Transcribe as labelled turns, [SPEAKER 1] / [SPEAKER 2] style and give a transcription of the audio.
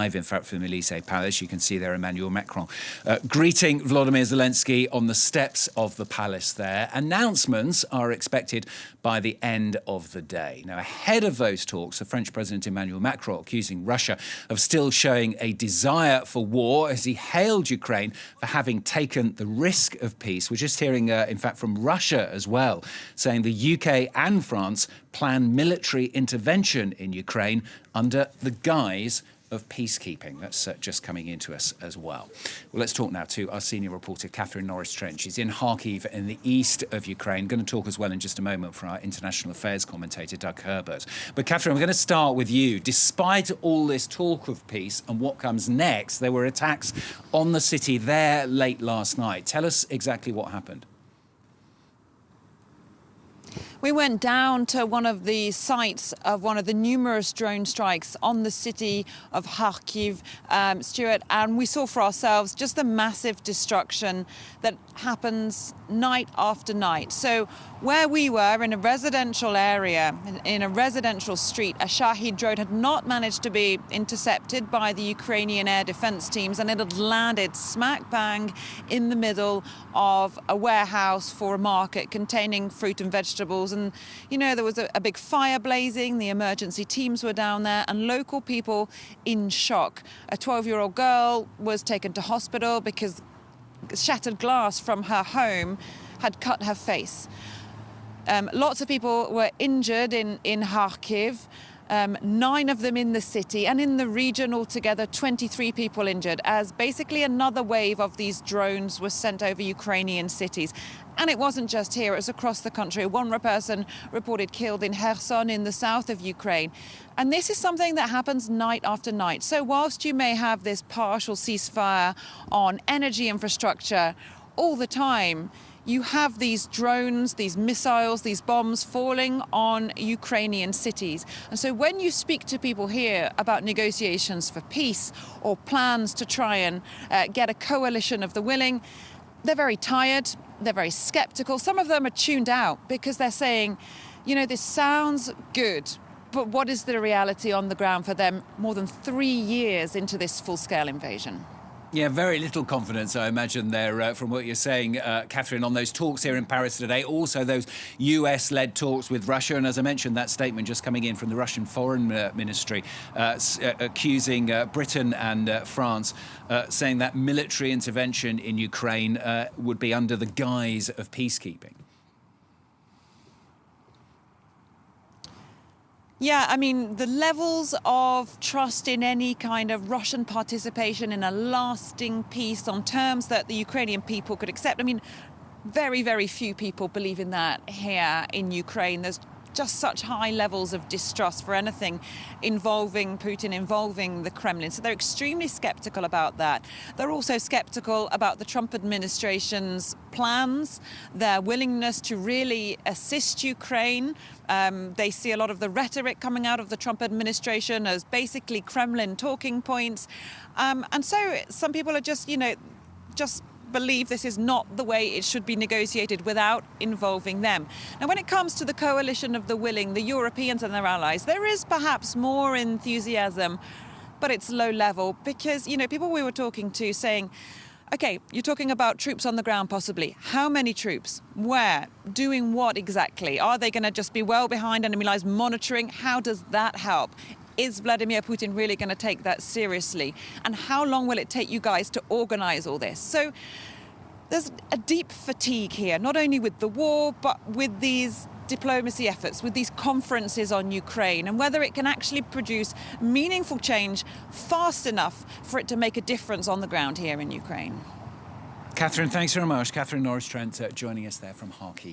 [SPEAKER 1] live, in fact, from the Élysée Palace. You can see there Emmanuel Macron greeting Volodymyr Zelensky on the steps of the palace there. Announcements are expected by the end of the day. Now, ahead of those talks, the French President Emmanuel Macron accusing Russia of still showing a desire for war as he hailed Ukraine for having taken the risk of peace. We're just hearing, in fact, from Russia as well, saying the UK and France plan military intervention in Ukraine under the guise of peacekeeping. That's just coming into us as well. Well, let's talk now to our senior reporter, Catherine Norris-Trent. She's in Kharkiv in the east of Ukraine. Going to talk as well in just a moment for our international affairs commentator, Doug Herbert. But Catherine, I'm going to start with you. Despite all this talk of peace and what comes next, there were attacks on the city there late last night. Tell us exactly what happened.
[SPEAKER 2] We went down to one of the sites of one of the numerous drone strikes on the city of Kharkiv, Stuart, and we saw for ourselves just the massive destruction that happens night after night. So where we were, in a residential area, in a residential street, a Shahid drone had not managed to be intercepted by the Ukrainian air defense teams, and it had landed smack bang in the middle of a warehouse for a market containing fruit and vegetables. And, you know, there was a big fire blazing. The emergency teams were down there and local people in shock. A 12-year-old girl was taken to hospital because shattered glass from her home had cut her face. Lots of people were injured in Kharkiv. 9 of them in the city, and in the region altogether 23 people injured, as basically another wave of these drones was sent over Ukrainian cities. And it wasn't just here, it was across the country. One person reported killed in Kherson in the south of Ukraine. And this is something that happens night after night. So whilst you may have this partial ceasefire on energy infrastructure all the time, you have these drones, these missiles, these bombs falling on Ukrainian cities. And so when you speak to people here about negotiations for peace or plans to try and get a coalition of the willing, they're very tired, they're very skeptical. Some of them are tuned out because they're saying, you know, this sounds good, but what is the reality on the ground for them more than 3 years into this full-scale invasion?
[SPEAKER 1] Yeah, very little confidence, I imagine, there from what you're saying, Catherine, on those talks here in Paris today. Also, those US-led talks with Russia. And as I mentioned, that statement just coming in from the Russian Foreign Ministry, accusing Britain and France, saying that military intervention in Ukraine would be under the guise of peacekeeping.
[SPEAKER 2] Yeah, I mean, the levels of trust in any kind of Russian participation in a lasting peace on terms that the Ukrainian people could accept. I mean, very, very few people believe in that here in Ukraine. There's just such high levels of distrust for anything involving Putin, involving the Kremlin. So they're extremely skeptical about that. They're also skeptical about the Trump administration's plans, their willingness to really assist Ukraine. They see a lot of the rhetoric coming out of the Trump administration as basically Kremlin talking points. And so some people are just believe this is not the way it should be negotiated without involving them. Now, when it comes to the coalition of the willing, the Europeans and their allies, there is perhaps more enthusiasm, but it's low level because, you know, people we were talking to saying, OK, you're talking about troops on the ground possibly. How many troops? Where? Doing what exactly? Are they going to just be well behind enemy lines monitoring? How does that help? Is Vladimir Putin really going to take that seriously? And how long will it take you guys to organize all this? So there's a deep fatigue here, not only with the war, but with these diplomacy efforts, with these conferences on Ukraine, and whether it can actually produce meaningful change fast enough for it to make a difference on the ground here in Ukraine.
[SPEAKER 1] Catherine, thanks very much. Catherine Norris-Trent joining us there from Kharkiv.